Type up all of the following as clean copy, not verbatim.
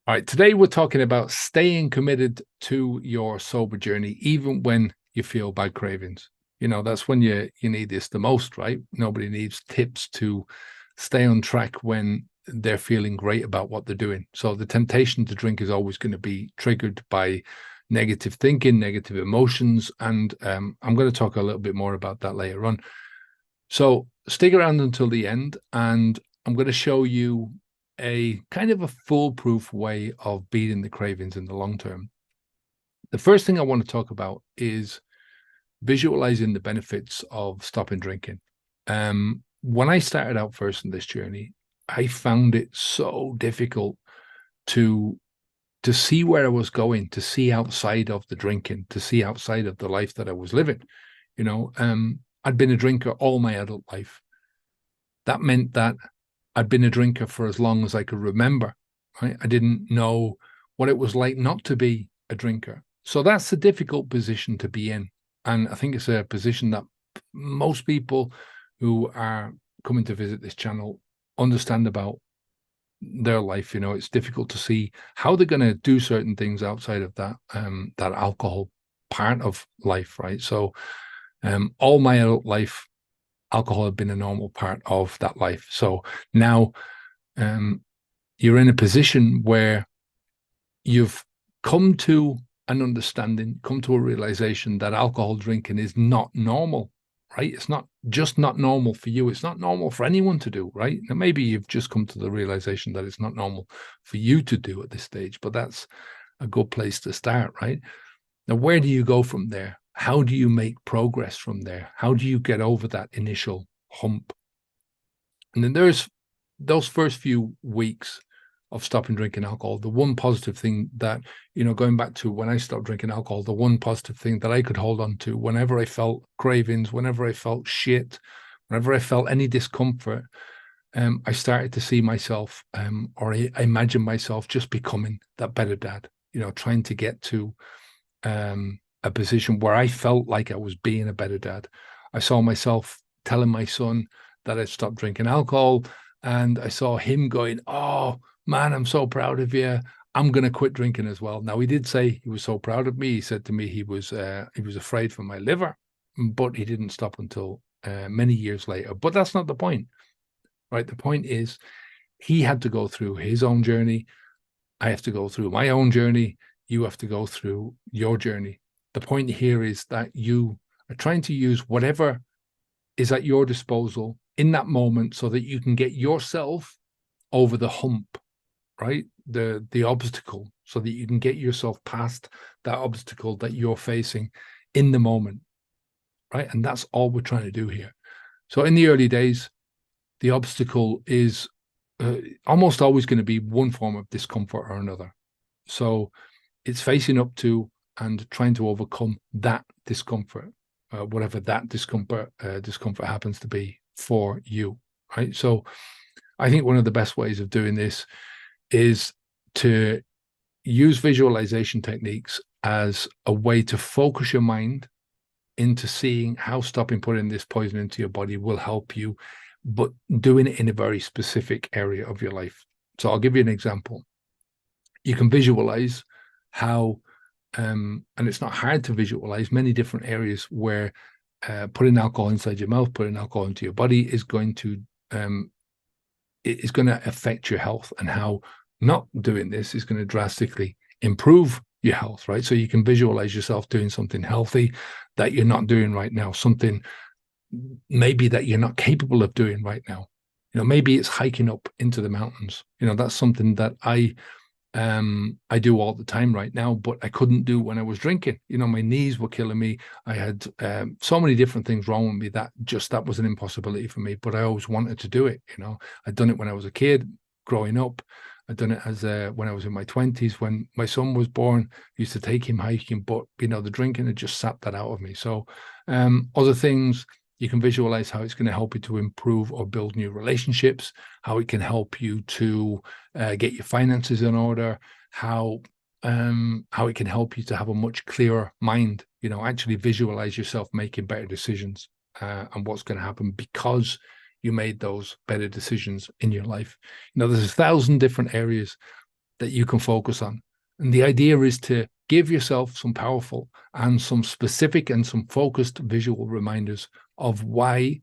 All right, today we're talking about staying committed to your sober journey, even when you feel bad cravings. That's when you need this the most, right? Nobody needs tips to stay on track when they're feeling great about what they're doing. So the temptation to drink is always going to be triggered by negative thinking, negative emotions, and I'm going to talk a little bit more about that later on. So stick around until the end, and I'm going to show you a kind of a foolproof way of beating the cravings in the long term. The first thing I want to talk about is visualizing the benefits of stopping drinking. When I started out first in this journey, I found it so difficult to to see where I was going, to see outside of the drinking, to see outside of the life that I was living. I'd been a drinker all my adult life. That meant that I'd been a drinker for as long as I could remember. Right? I didn't know what it was like not to be a drinker. So that's a difficult position to be in. And I think it's a position that most people who are coming to visit this channel understand about their life. It's difficult to see how they're going to do certain things outside of that alcohol part of life, right? So all my adult life, alcohol had been a normal part of that life. So now you're in a position where you've come to an understanding, come to a realization that alcohol drinking is not normal, right? It's not just not normal for you. It's not normal for anyone to do, right? Now, maybe you've just come to the realization that it's not normal for you to do at this stage, but that's a good place to start, right? Now, where do you go from there? How do you make progress from there? How do you get over that initial hump? And then there's those first few weeks of stopping drinking alcohol. The one positive thing that, going back to when I stopped drinking alcohol, the one positive thing that I could hold on to whenever I felt cravings, whenever I felt shit, whenever I felt any discomfort, I started to see myself, or I imagine myself just becoming that better dad, trying to get to a position where I felt like I was being a better dad. I saw myself telling my son that I'd stopped drinking alcohol, and I saw him going, "Oh man, I'm so proud of you. I'm going to quit drinking as well." Now he did say he was so proud of me. He said to me he was afraid for my liver, but he didn't stop until many years later. But that's not the point, right? The point is he had to go through his own journey. I have to go through my own journey. You have to go through your journey. The point here is that you are trying to use whatever is at your disposal in that moment so that you can get yourself over the hump, right? The obstacle, so that you can get yourself past that obstacle that you're facing in the moment, right? And that's all we're trying to do here. So in the early days, the obstacle is almost always going to be one form of discomfort or another. So it's facing up to and trying to overcome that discomfort, whatever that discomfort happens to be for you, right? So I think one of the best ways of doing this is to use visualization techniques as a way to focus your mind into seeing how stopping putting this poison into your body will help you, but doing it in a very specific area of your life. So I'll give you an example. You can visualize how, and it's not hard to visualize many different areas where putting alcohol inside your mouth, putting alcohol into your body is going to affect your health, and how not doing this is going to drastically improve your health, right? So you can visualize yourself doing something healthy that you're not doing right now, something maybe that you're not capable of doing right now. Maybe it's hiking up into the mountains. That's something that I do all the time right now, but I couldn't do when I was drinking. My knees were killing me. I had so many different things wrong with me that was an impossibility for me, but I always wanted to do it. I'd done it when I was a kid growing up. I'd done it as when I was in my 20s. When my son was born, I used to take him hiking, but the drinking had just sapped that out of me. So other things, you can visualize how it's going to help you to improve or build new relationships, how it can help you to get your finances in order, how it can help you to have a much clearer mind, actually visualize yourself making better decisions and what's going to happen because you made those better decisions in your life. There's 1,000 different areas that you can focus on. And the idea is to give yourself some powerful and some specific and some focused visual reminders of why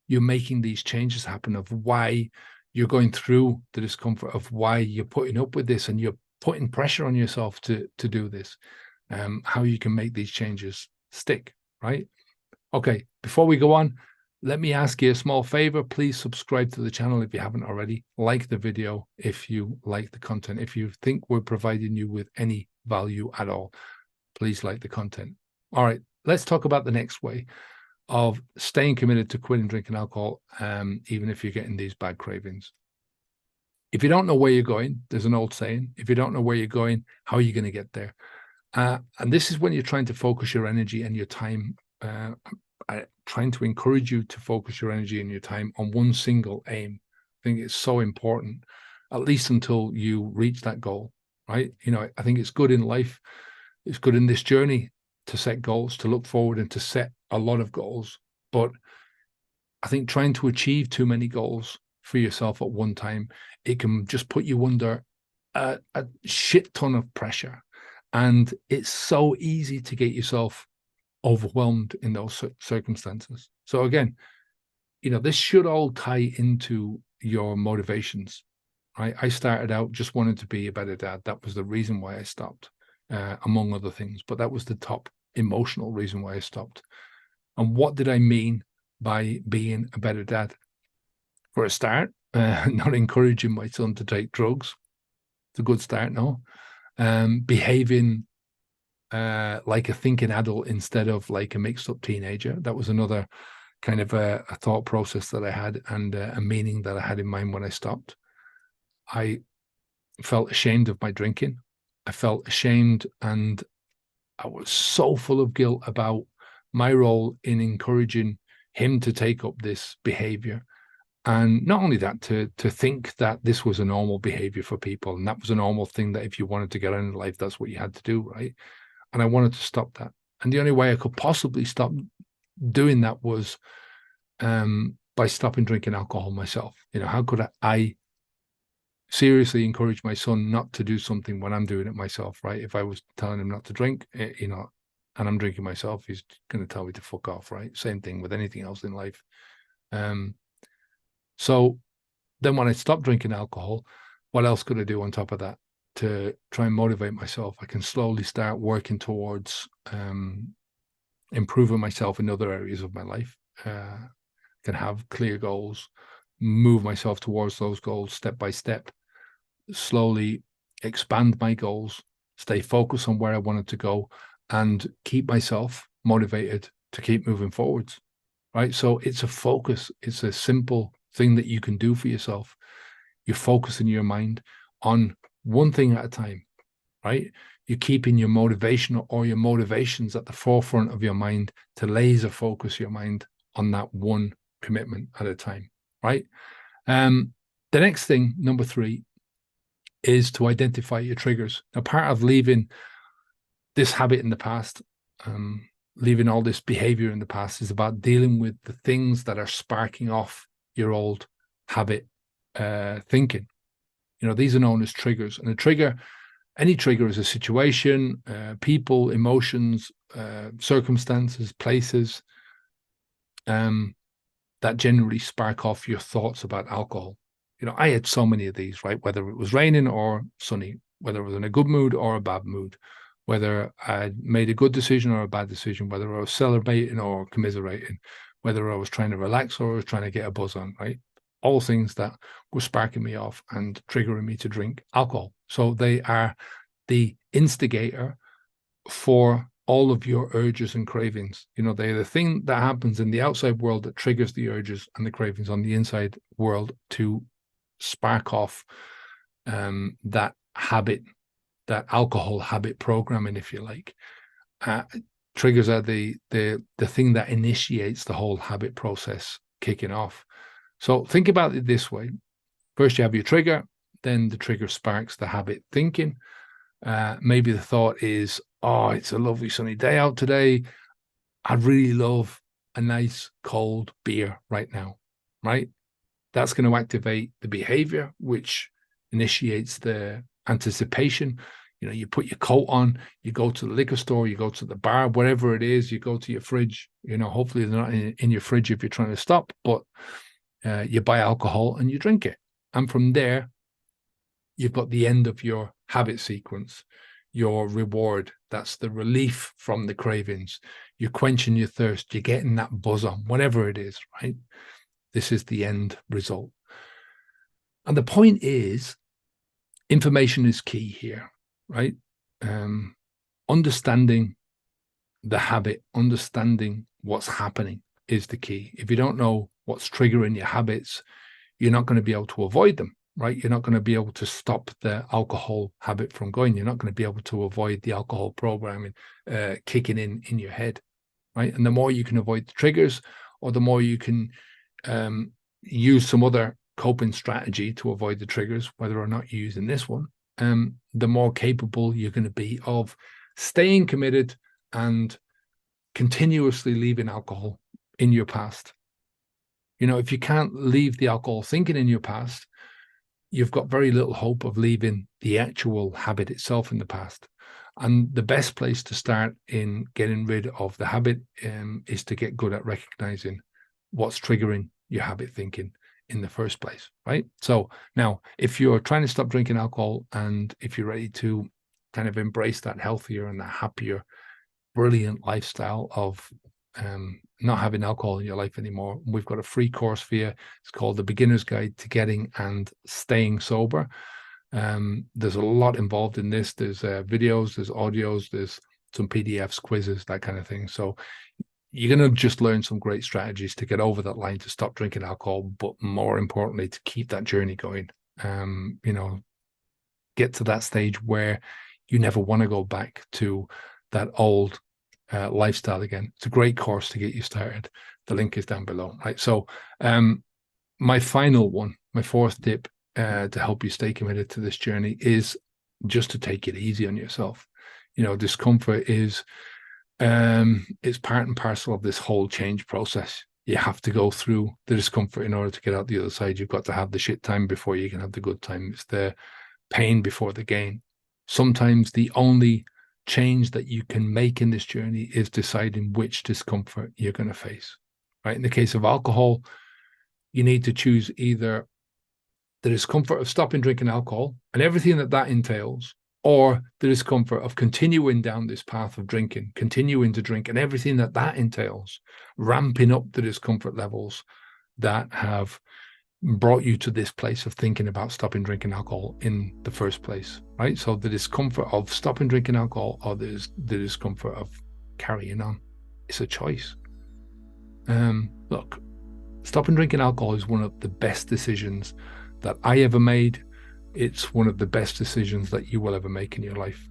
you're making these changes happen, of why you're going through the discomfort, of why you're putting up with this and you're putting pressure on yourself to do this, how you can make these changes stick, right? Okay, before we go on, let me ask you a small favor. Please subscribe to the channel if you haven't already. Like the video if you like the content. If you think we're providing you with any value at all, please like the content. All right, let's talk about the next way of staying committed to quitting drinking alcohol, even if you're getting these bad cravings. If you don't know where you're going, there's an old saying, if you don't know where you're going, how are you going to get there? And this is when you're trying to focus your energy and your time, trying to encourage you to focus your energy and your time on one single aim. I think it's so important, at least until you reach that goal, right? You know, I think it's good in life. It's good in this journey to set goals, to look forward and to set a lot of goals. But I think trying to achieve too many goals for yourself at one time, it can just put you under a shit ton of pressure. And it's so easy to get yourself overwhelmed in those circumstances. So again, you know, this should all tie into your motivations, right? I started out just wanting to be a better dad. That was the reason why I stopped, among other things. But that was the top emotional reason why I stopped. And what did I mean by being a better dad? For a start, not encouraging my son to take drugs. It's a good start, no? Behaving like a thinking adult instead of like a mixed up teenager. That was another kind of a thought process that I had and a meaning that I had in mind when I stopped. I felt ashamed of my drinking. I felt ashamed and I was so full of guilt about my role in encouraging him to take up this behavior. And not only that, to think that this was a normal behavior for people. And that was a normal thing that if you wanted to get on in life, that's what you had to do, right? And I wanted to stop that. And the only way I could possibly stop doing that was by stopping drinking alcohol myself. You know, how could I seriously encourage my son not to do something when I'm doing it myself, right? If I was telling him not to drink, you know, and I'm drinking myself, he's going to tell me to fuck off, right? Same thing with anything else in life. So then when I stopped drinking alcohol, what else could I do on top of that to try and motivate myself? I can slowly start working towards improving myself in other areas of my life. Can have clear goals, move myself towards those goals step by step, slowly expand my goals, stay focused on where I wanted to go, and keep myself motivated to keep moving forwards, right? So it's a focus. It's a simple thing that you can do for yourself. You're focusing your mind on one thing at a time, right? You're keeping your motivation or your motivations at the forefront of your mind to laser focus your mind on that one commitment at a time, right? The next thing, number 3, is to identify your triggers. Now, part of leaving this habit in the past, leaving all this behavior in the past, is about dealing with the things that are sparking off your old habit thinking. You know, these are known as triggers. And a trigger, any trigger, is a situation, people, emotions, circumstances, places that generally spark off your thoughts about alcohol. You know, I had so many of these, right? Whether it was raining or sunny, whether it was in a good mood or a bad mood, whether I made a good decision or a bad decision, whether I was celebrating or commiserating, whether I was trying to relax or I was trying to get a buzz on, right? All things that were sparking me off and triggering me to drink alcohol. So they are the instigator for all of your urges and cravings. You know, they're the thing that happens in the outside world that triggers the urges and the cravings on the inside world to spark off that habit, that alcohol habit programming, if you like. Triggers are the thing that initiates the whole habit process kicking off. So think about it this way. First, you have your trigger, then the trigger sparks the habit thinking. Maybe the thought is, oh, it's a lovely sunny day out today. I'd really love a nice cold beer right now, right? That's going to activate the behavior, which initiates the anticipation. You put your coat on, you go to the liquor store, you go to the bar, whatever it is, you go to your fridge. Hopefully they're not in your fridge if you're trying to stop, but you buy alcohol and you drink it. And from there, you've got the end of your habit sequence, your reward. That's the relief from the cravings. You're quenching your thirst. You're getting that buzz on, whatever it is, right? This is the end result. And the point is, information is key here, right? Understanding the habit, understanding what's happening is the key. If you don't know what's triggering your habits, you're not going to be able to avoid them, right? You're not going to be able to stop the alcohol habit from going. You're not going to be able to avoid the alcohol programming kicking in your head, right? And the more you can avoid the triggers, or the more you can use some other coping strategy to avoid the triggers, whether or not you're using this one, the more capable you're going to be of staying committed and continuously leaving alcohol in your past. If you can't leave the alcohol thinking in your past, you've got very little hope of leaving the actual habit itself in the past. And the best place to start in getting rid of the habit is to get good at recognizing what's triggering your habit thinking in the first place, right? So now, if you're trying to stop drinking alcohol, and if you're ready to kind of embrace that healthier and that happier, brilliant lifestyle of not having alcohol in your life anymore, we've got a free course for you. It's called The Beginner's Guide to Getting and Staying Sober. There's a lot involved in this. There's videos, there's audios, there's some PDFs, quizzes, that kind of thing. So you're going to just learn some great strategies to get over that line, to stop drinking alcohol, but more importantly, to keep that journey going. Get to that stage where you never want to go back to that old lifestyle again. It's a great course to get you started. The link is down below, right? So my final one, my fourth tip to help you stay committed to this journey is just to take it easy on yourself. Discomfort is it's part and parcel of this whole change process. You have to go through the discomfort in order to get out the other side. You've got to have the shit time before you can have the good time. It's the pain before the gain. Sometimes the only change that you can make in this journey is deciding which discomfort you're going to face, right? In the case of alcohol, you need to choose either the discomfort of stopping drinking alcohol and everything that entails, or the discomfort of continuing down this path of drinking, continuing to drink and everything that entails, ramping up the discomfort levels that have brought you to this place of thinking about stopping drinking alcohol in the first place, right? So the discomfort of stopping drinking alcohol, or the discomfort of carrying on. It's a choice. Look, stopping drinking alcohol is one of the best decisions that I ever made. It's one of the best decisions that you will ever make in your life.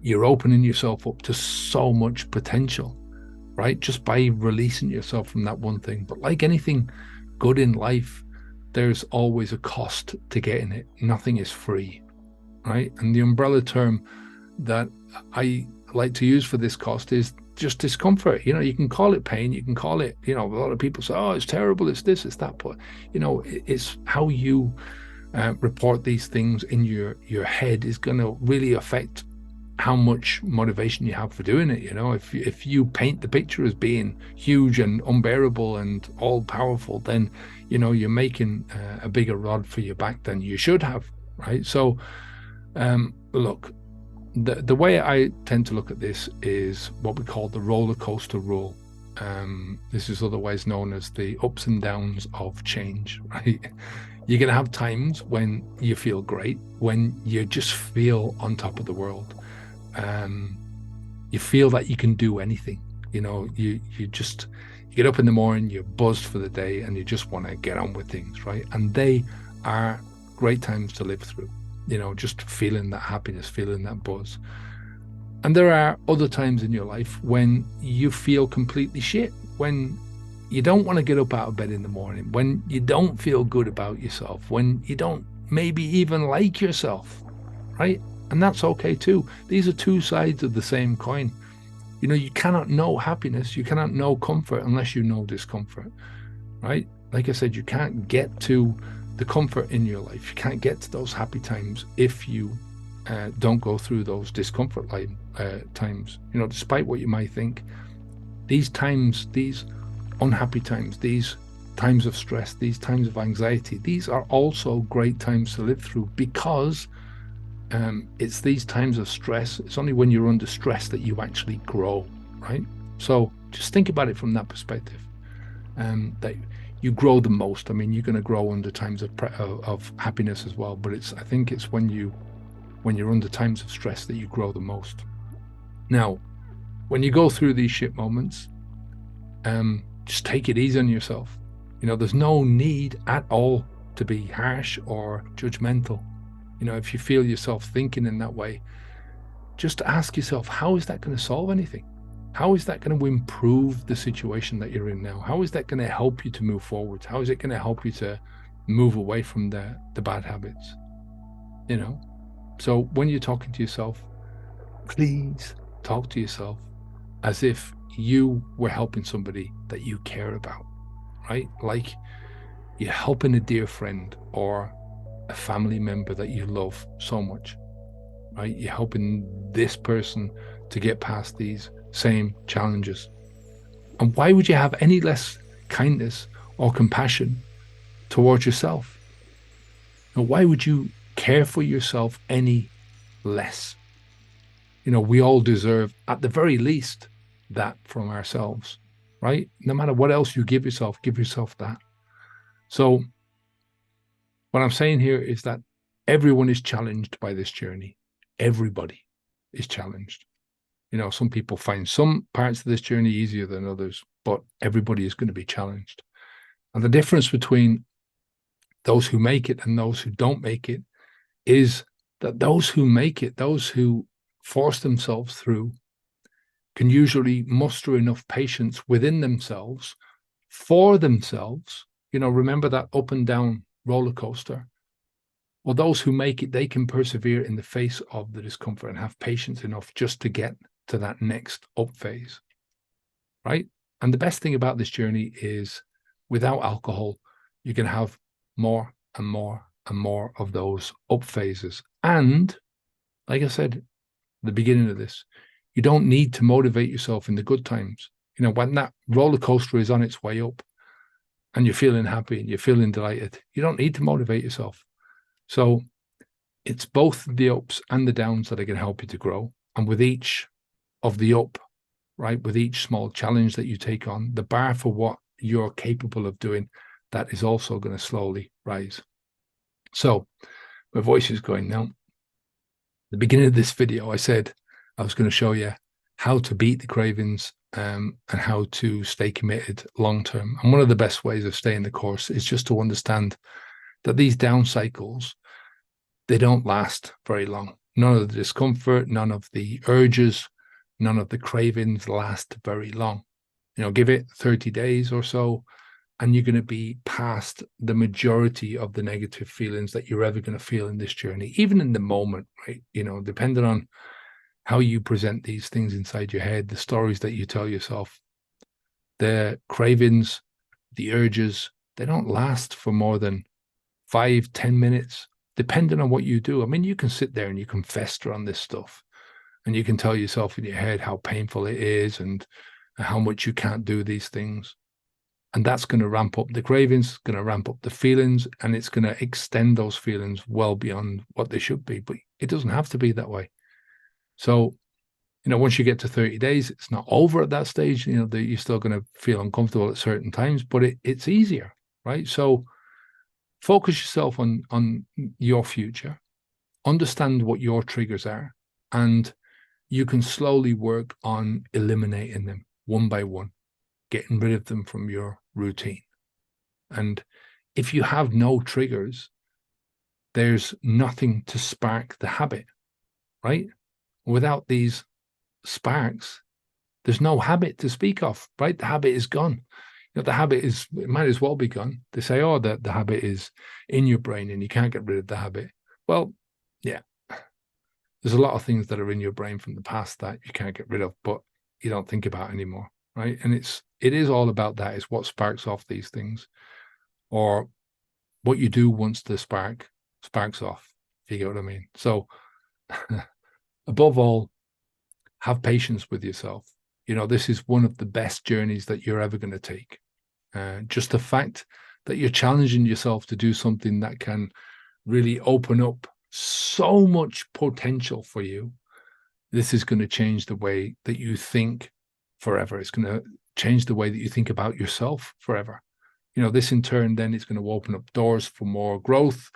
You're opening yourself up to so much potential, right? Just by releasing yourself from that one thing. But like anything good in life, there's always a cost to getting it. Nothing is free, right? And the umbrella term that I like to use for this cost is just discomfort. You can call it pain, you can call it, a lot of people say, oh, it's terrible, it's this, it's that, but it's how you report these things in your head is going to really affect how much motivation you have for doing it. If you paint the picture as being huge and unbearable and all powerful, then you're making a bigger rod for your back than you should have, right? So look, the way I tend to look at this is what we call the roller coaster rule. This is otherwise known as the ups and downs of change, right? You're going to have times when you feel great, when you just feel on top of the world. You feel that you can do anything. You get up in the morning, you're buzzed for the day, and you just want to get on with things, right? And they are great times to live through, just feeling that happiness, feeling that buzz. And there are other times in your life when you feel completely shit, when you don't want to get up out of bed in the morning, when you don't feel good about yourself, when you don't maybe even like yourself, right? And that's okay too. These are two sides of the same coin. You cannot know happiness, you cannot know comfort unless you know discomfort, right? Like I said, you can't get to the comfort in your life. You can't get to those happy times if you don't go through those discomfort times. You know, despite what you might think, these times, these unhappy times, these times of stress, these times of anxiety, these are also great times to live through, because it's these times of stress. It's only when you're under stress that you actually grow, right? So just think about it from that perspective. That you grow the most. I mean, you're going to grow under times of happiness as well, but I think it's when you're under times of stress that you grow the most. Now, when you go through these shit moments, just take it easy on yourself. You know, there's no need at all to be harsh or judgmental. You know, if you feel yourself thinking in that way, just ask yourself, how is that going to solve anything? How is that going to improve the situation that you're in now? How is that going to help you to move forward? How is it going to help you to move away from the bad habits? You know? So when you're talking to yourself, please talk to yourself as if you were helping somebody that you care about, right? Like you're helping a dear friend or a family member that you love so much, right? You're helping this person to get past these same challenges. And why would you have any less kindness or compassion towards yourself? And why would you care for yourself any less? You know, we all deserve, at the very least, that from ourselves, right? No matter what else you give yourself that. So what I'm saying here is that everyone is challenged by this journey. Everybody is challenged. You know, some people find some parts of this journey easier than others, but everybody is going to be challenged. And the difference between those who make it and those who don't make it is that those who make it, those who force themselves through, can usually muster enough patience within themselves for themselves. You know, remember that up and down roller coaster. Well, those who make it, they can persevere in the face of the discomfort and have patience enough just to get to that next up phase, right? And the best thing about this journey is without alcohol, you can have more and more and more of those up phases. And like I said at the beginning of this, you don't need to motivate yourself in the good times. You know, when that roller coaster is on its way up and you're feeling happy and you're feeling delighted, you don't need to motivate yourself. So it's both the ups and the downs that are going to help you to grow. And with each of the up, right, with each small challenge that you take on, the bar for what you're capable of doing, that is also going to slowly rise. So my voice is going now. At the beginning of this video, I said I was going to show you how to beat the cravings and how to stay committed long term. And one of the best ways of staying the course is just to understand that these down cycles, they don't last very long. None of the discomfort, none of the urges, none of the cravings last very long. You know, give it 30 days or so, and you're going to be past the majority of the negative feelings that you're ever going to feel in this journey, even in the moment, right? You know, depending on how you present these things inside your head, the stories that you tell yourself, the cravings, the urges, they don't last for more than 5-10 minutes, depending on what you do. I mean, you can sit there and you can fester on this stuff and you can tell yourself in your head how painful it is and how much you can't do these things. And that's going to ramp up the cravings, going to ramp up the feelings, and it's going to extend those feelings well beyond what they should be. But it doesn't have to be that way. So, you know, once you get to 30 days, it's not over at that stage. You know, you're still going to feel uncomfortable at certain times, but it's easier, right? So focus yourself on your future, understand what your triggers are, and you can slowly work on eliminating them one by one, getting rid of them from your routine. And if you have no triggers, there's nothing to spark the habit, right? Without these sparks, there's no habit to speak of, right? The habit is gone. You know, the habit is, it might as well be gone. They say, oh, the habit is in your brain and you can't get rid of the habit. Well, yeah, there's a lot of things that are in your brain from the past that you can't get rid of, but you don't think about anymore, right? And it is all about that, is what sparks off these things. Or what you do once the sparks off, if you get what I mean. So above all, have patience with yourself. You know, this is one of the best journeys that you're ever going to take. Just the fact that you're challenging yourself to do something that can really open up so much potential for you. This is going to change the way that you think forever. It's going to change the way that you think about yourself forever. You know, this in turn, then it's going to open up doors for more growth,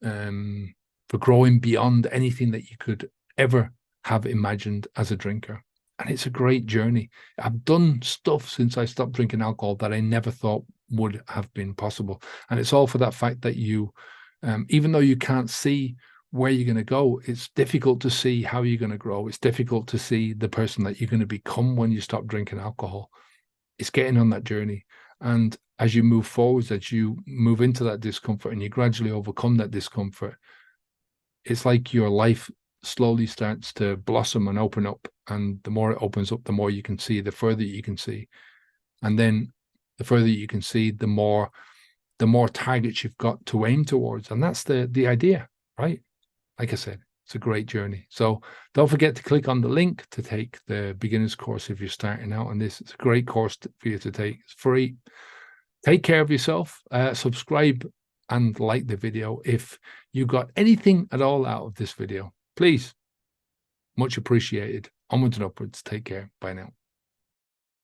for growing beyond anything that you could ever have imagined as a drinker. And it's a great journey. I've done stuff since I stopped drinking alcohol that I never thought would have been possible. And it's all for that fact that you, even though you can't see where you're going to go, it's difficult to see how you're going to grow. It's difficult to see the person that you're going to become when you stop drinking alcohol. It's getting on that journey. And as you move forwards, as you move into that discomfort and you gradually overcome that discomfort, it's like your life slowly starts to blossom and open up. And the more it opens up, the more you can see, the further you can see. And then the further you can see, the more targets you've got to aim towards. And that's the idea, right? Like I said, it's a great journey. So don't forget to click on the link to take the beginner's course if you're starting out on this. It's a great course for you to take. It's free. Take care of yourself. Subscribe and like the video if you got anything at all out of this video. Please, much appreciated. Onwards and upwards. Take care. Bye now.